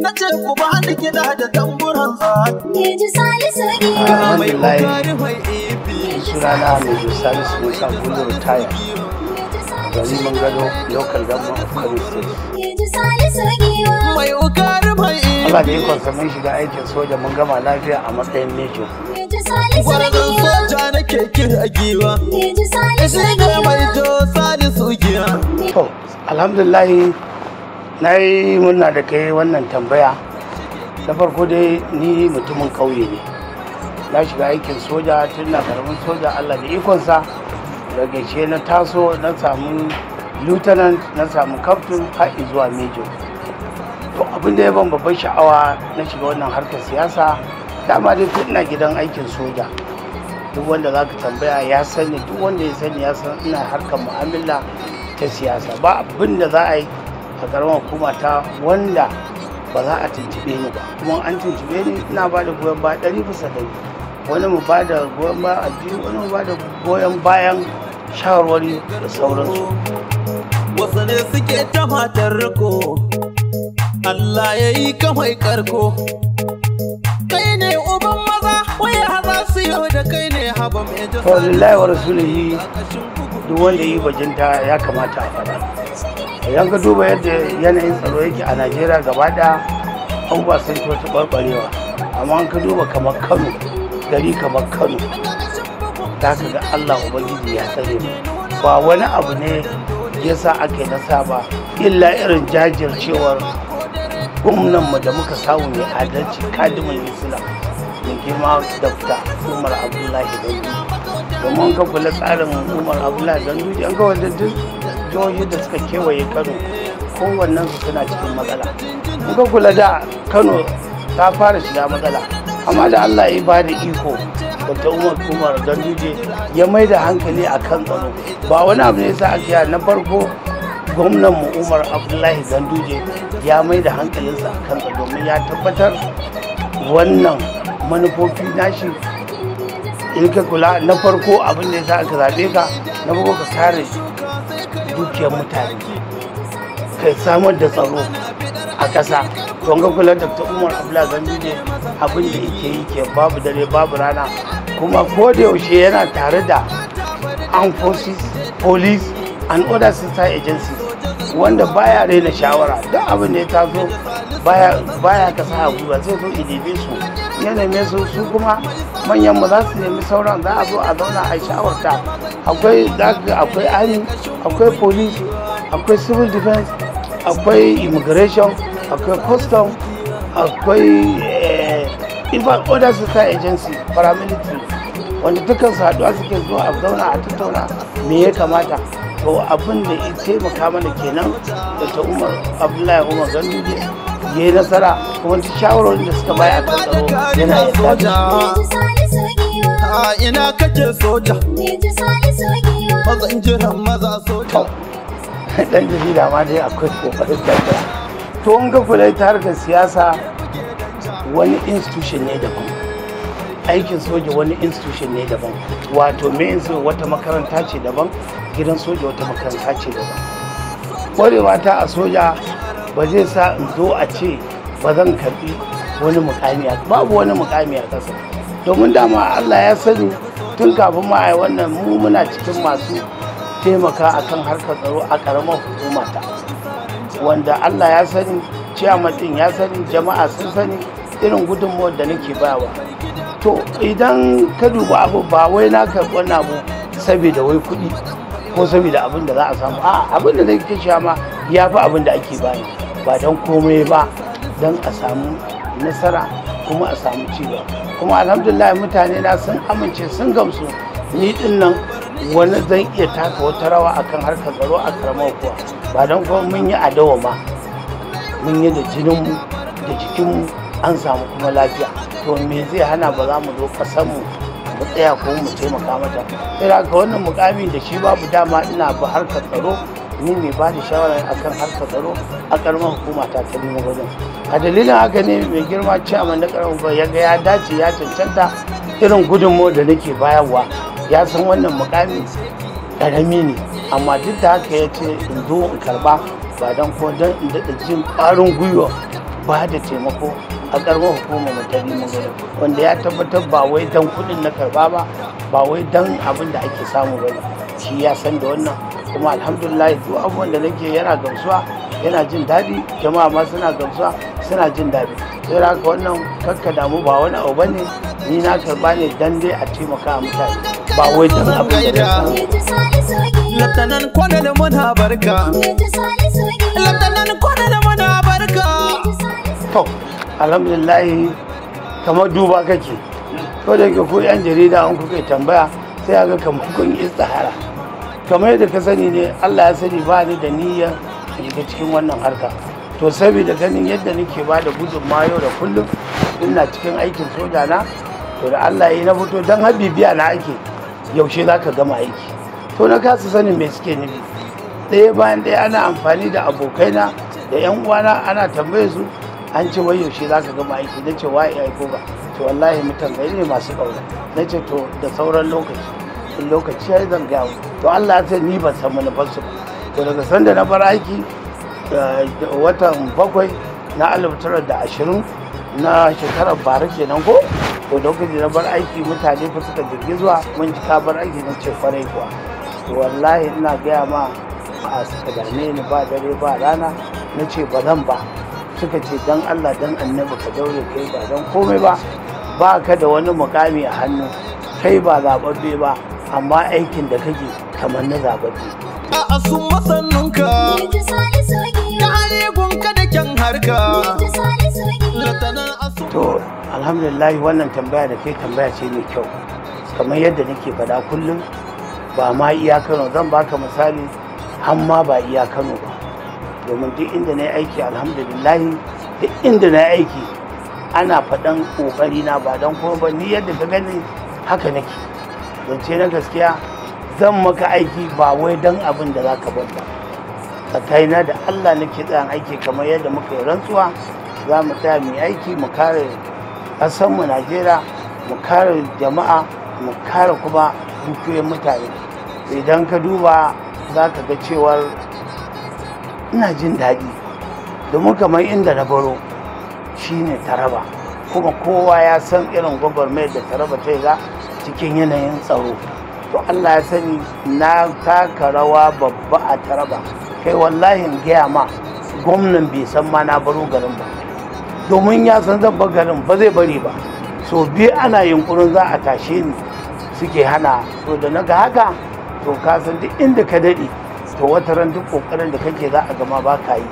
Na ce ku ba ni kiɗa da tamburan sa. Yeji Salisu Alhamdulillah. Sunana Yeji Salisu Musa Gulu Retire. Gari Mangado, local government of Kano State. Yeji Salisu Mai ukari mai Allah da ikon mun shiga aikin soja mun gama lafiya a matsayin Nejo. Yeji Salisu gwarzon soja nake kira giwa. Yeji Salisu Shi ne mai jo Salisu giwa. To, alhamdulillah na yi murna da kai wannan tambaya. Da farko dai ni mutumin kauye ne. Na shiga aikin soja tun na karamin soja Allah da ikonsa. Daga ce na taso na samu lieutenant na samu captain har zuwa major. To abin da ya ban babban sha'awa na shiga wannan harkar siyasa dama dai tun ina gidan aikin soja. Duk wanda za ka tambaya ya sani, duk wanda ya sani ya san ina harkar mu'amala ta siyasa. Ba abin da za a yi a karamar hukuma ta wanda ba za a tuntube ni ba, kuma an tuntube ni ina ba da goyon baya 100%. Wani mu ba da goyon bayan addini, wani mu ba da goyon bayan shawarwari da sauransu. Wasu ne suke ta matar riko, Allah ya yi kamai karko. Kai ne uban maza, waya za su yau da kai ne haba mai jasa. To lillahi wa rasulihi, duk wanda yi bajinta ya kamata a faɗa. Idan ka duba yadda yanayin tsaro yake a Najeriya gaba ɗaya, abubuwa sun ci wata ɓarɓarewa. Amma an ka duba kamar Kano, gari kamar Kano, za ka ga Allah Ubangiji ya tsare mu. Ba wani abu ne ya sa ake nasa ba, illa irin jajircewar gwamnanmu da muka samu mai adalci kadimin Islam mai girma Dr. Umar Abdullahi Gandu. Domin ka kula tsarin Umar Abdullahi Gandu, an ga wanda duk jihohi da suka kewaye Kano, kowannen su suna cikin matsala. In ka kula da Kano ta fara shiga matsala, amma da Allah ya ba da iko Dr. Umar Ganduje ya mai da hankali a kan tsaro. Ba wani abu ne sa ake na farko gwamnan mu Umar Abdullahi Ganduje ya mai da hankalinsa a kan tsaro domin ya tabbatar wannan manufofi nashi. In ka kula na farko abin da ya sa aka zaɓe ka, na farko ka kare dukiyar mutane, kai samar da tsaro a ƙasa. Don ga kula Dr. Umar Abdullahi Ganduje abin da yake yi ke babu dare babu rana, kuma ko da yaushe yana tare da armed forces, police and other sister agencies wanda baya raina shawara. Duk abin da ya taso baya kasa a gwiwa, sai zo idebe su ya neme su, su kuma manyan mu za su nemi sauran, za a zo a zauna a shawarta. Akwai army, akwai police, akwai civil defense, akwai immigration, akwai custom, akwai even other sister agency, paramilitary, wanda dukkan su haɗuwa suke zuwa a zauna a tattauna me ya kamata. To abin da ya taimaka mana kenan da ta Abdullahi Umar Ganduje ya yi nasara, kuma ta shawarorin da suka baya a kan tsaro yana yadda da shi. Ina kake soja, mazan jiran maza soja. Dan jarida ma dai akwai kokarin tattara. To in ka kula ta harkar siyasa wani institution ne daban, aikin soja wani institution ne daban, wato me wata makaranta ce daban, gidan soja wata makaranta ce daban. Kwarewa ta a soja ba zai sa in zo a ce ba zan karbi wani mukami, babu wani mukami a ƙasa, domin dama Allah ya sani tun kafin ma a wannan mu muna cikin masu taimaka akan harkar tsaro a ƙaramar hukuma ta, wanda Allah ya sani, ciyaman din ya sani, jama'a sun sani irin gudunmawar da nake bayawa. To idan ka duba abu ba wai na karɓi wani abu saboda wai kuɗi ko saboda abin da za a samu, a abin da nake sha ma ya fi abin da ake bani, ba don komai ba, don a samu nasara kuma a samu cigaba. Kuma alhamdulillah mutane na sun amince, sun gamsu ni din nan wani zan iya taka wata rawa akan harkar tsaro a karamar kuwa, ba don kuma mun yi adawa ma, mun yi da jininmu da jikinmu an samu kuma lafiya. To me zai hana ba za mu zo kasanmu mu tsaya ko mu taimaka mata. Sai da wannan mukami da shi babu dama ina ba harkar tsaro, ni mai ba da shawara akan harkar tsaro a karamar hukuma ta nuna wajen. A dalilin haka ne mai girma ciyaman na karamar hukuma ya ga ya dace ya cancanta irin gudunmawar da nake bayarwa. Ya san wannan mukami karami ne, amma duk da haka ya ce in zo in karba ba don ko don in daɗa jin ƙwarin gwiwa ba da taimako a ƙaramar hukumar mutane magana wanda ya tabbatar ba wai don kuɗin na karɓa ba ba wai don abin da ake samu ba shi ya san da wannan kuma alhamdulillah duk abubuwan da nake yana gamsuwa yana jin daɗi jama'a ma suna gamsuwa suna jin daɗi sai da haka wannan kakka damu ba wani abu bane ni na karɓa ne dan dai a taimaka mutane ba wai don abin da Laftanan Colonel muna barka. Laftanan Colonel muna barka. To, alhamdulillah kamar duba kake. Ko da ke ko yan jarida an kuka tambaya sai ga kamar kun yi istihara. Kamar yadda ka sani ne Allah ya sani ba ni da niyyar shiga cikin wannan harka. To saboda ganin yadda nake ba da gudunmawa yau da kullum ina cikin aikin soja na to da Allah ya yi na fito don habibiya na ake yaushe za ka gama aiki. To na kasa sanin me suke nufi ɗaya bayan ɗaya ana amfani da abokaina da yan uwana ana tambaye su an ce wai yaushe za ka gama aiki na ce wa ya aiko ba to wallahi mutan gari ne masu ƙauna na ce to da sauran lokaci in lokaci ya yi zan gaya to Allah ya ce ni ban san manufarsu ba to daga sanda na bar aiki watan 7 na 1920 na shekarar bara kenan ko to lokacin na bar aiki mutane fa suka jirgi zuwa mun ji ka bar aiki na ce kwarai kuwa to wallahi ina gaya ma a suka dame ni ba dare ba rana na ce ba zan ba suka ce dan Allah dan annabi ka daure kai ba dan komai ba ba ka da wani mukami a hannu kai ba zababbe ba amma aikin da kake kamar na zababbe a sun masannunka ka aregunka da kyan harka to alhamdulillah wannan tambaya da kai tambaya ce mai kyau kamar yadda nake faɗa kullum ba ma iya Kano zan baka misali amma ba iya Kano ba domin duk inda na yi aiki alhamdulillah duk inda na yi aiki ana faɗan ƙoƙari na ba don kuma ba ni yadda ka gani haka nake zance na gaskiya zan maka aiki ba wai don abin da za ka bar ba tsakanina da Allah nake tsayan aiki kamar yadda muka yi rantsuwa za mu tsaya mu aiki mu kare ƙasarmu Najeriya mu kare jama'a mu kare kuma dukiyoyin mutane idan ka duba za ka ga cewar ina jin daɗi domin kamar inda na baro shine Taraba kuma kowa ya san irin gwagwarmayar da Taraba ta yi cikin yanayin tsaro to Allah ya sani na taka rawa babba a Taraba kai wallahi in gaya ma gwamnan bai san ma na baro garin ba domin ya san zan bar garin ba zai bari ba so biyu ana yunkurin za a tashe ni suke hana to da naga haka to ka san duk inda ka daɗe to wata ran duk kokarin da kake za a gama ba ka yi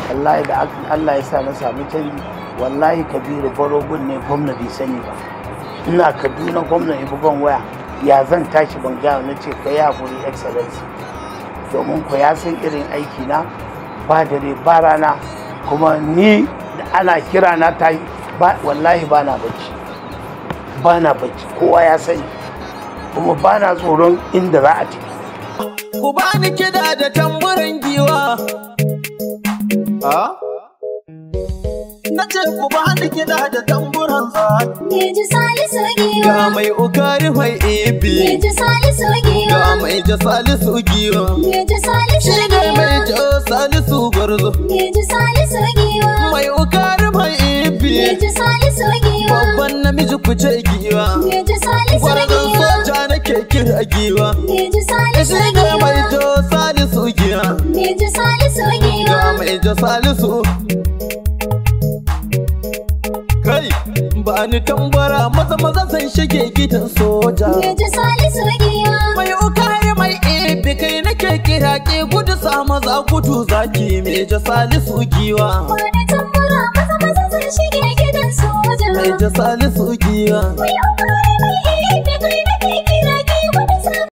wallahi da Allah ya sa na samu canji wallahi Kabiru Barogun ne gwamna bai sani ba ina Kaduna gwamna Ibugon waya ya zan tashi ban gaya na ce ka yi haƙuri excellency domin ku ya san irin aiki na ba dare ba rana kuma ni da ana kira na ta wallahi ba na bacci kowa ya sani kuma ba na tsoron inda za a tafi ku ba ni kiɗa da tamburin giwa na ce ku ba ni kiɗa da tamburan Yeji Salisu giwa ga mai ukari mai ibi Yeji Salisu giwa ga mai ja Salisu giwa Yeji Salisu shi ne mai giwa ja Salisu gwarzo Yeji Salisu giwa mai ukari mai ibi Yeji Salisu giwa babban namiji ku ce giwa Yeji Salisu gwarzon giwa soja nake kira giwa Yeji Salisu shi ne mai giwa ja Salisu giwa Yeji Salisu giwa ga mai ja Salisu kai ba ni tambara maza san shige gidan soja Yeji Salisu giwa mai ukari mai ibi kai nake kira ke gudu sa maza gudu zaki mai ja Salisu giwa Wani tambura maza zan shige gidan soja mai ja Salisu giwa Mai ukari mai ibi kai